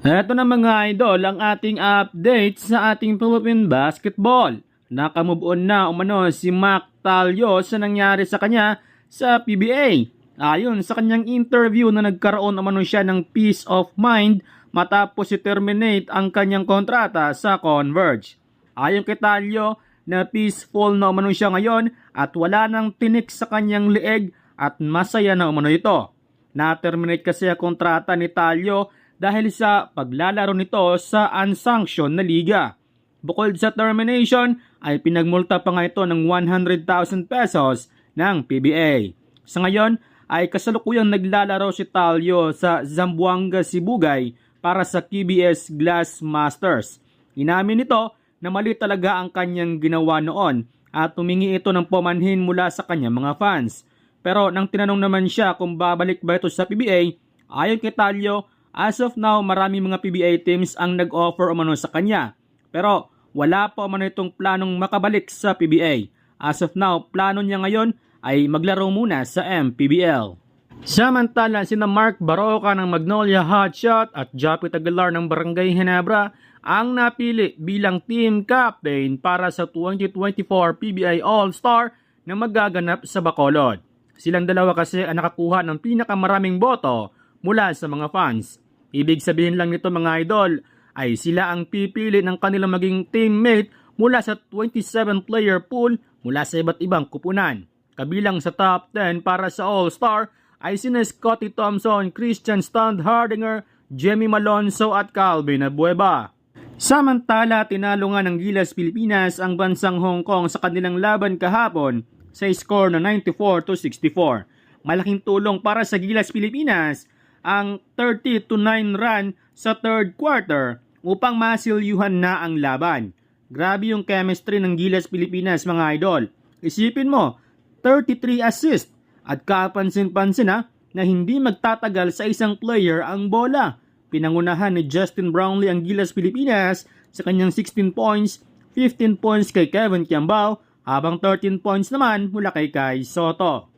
Eto na mga idol, ang ating update sa ating Philippine Basketball. Nakamove on na umano si Mac Talio sa nangyari sa kanya sa PBA. Ayon sa kanyang interview na nagkaroon umano siya ng peace of mind matapos i-terminate ang kanyang kontrata sa Converge. Ayon kay Talio na peaceful na umano siya ngayon at wala nang tinik sa kanyang leeg at masaya na umano ito. Na-terminate kasi ang kontrata ni Talio dahil sa paglalaro nito sa unsanctioned na liga. Bukod sa termination ay pinagmulta pa nga ito ng 100,000 pesos ng PBA. Sa ngayon ay kasalukuyang naglalaro si Talio sa Zamboanga, Sibugay para sa KBS Glass Masters. Inamin nito na mali talaga ang kanyang ginawa noon at tumingi ito ng pamanhin mula sa kanyang mga fans. Pero nang tinanong naman siya kung babalik ba ito sa PBA, ayon kay Talio, as of now, marami mga PBA teams ang nag-offer umano sa kanya. Pero wala pa umano itong planong makabalik sa PBA. As of now, plano niya ngayon ay maglaro muna sa MPBL. Samantala, sina Mark Baroka ng Magnolia Hotshot at Japit Aguilar ng Barangay Ginebra ang napili bilang team captain para sa 2024 PBA All-Star na magaganap sa Bacolod. Silang dalawa kasi ang nakakuha ng pinakamaraming boto mula sa mga fans. Ibig sabihin lang nito mga idol ay sila ang pipili ng kanilang maging teammate mula sa 27-player pool mula sa iba't ibang kupunan. Kabilang sa top 10 para sa All-Star ay sina Scottie Thompson, Christian Standhardinger, Jemmy Malonzo at Calvin Abueva. Samantala, tinalo nga ng Gilas Pilipinas ang bansang Hong Kong sa kanilang laban kahapon sa score na 94-64. Malaking tulong para sa Gilas Pilipinas ang 30-9 run sa third quarter upang masilyuhan na ang laban. Grabe yung chemistry ng Gilas Pilipinas mga idol. Isipin mo, 33 assist at kapansin-pansin na hindi magtatagal sa isang player ang bola. Pinangunahan ni Justin Brownlee ang Gilas Pilipinas sa kanyang 16 points, 15 points kay Kevin Kiambao, habang 13 points naman mula kay Kai Soto.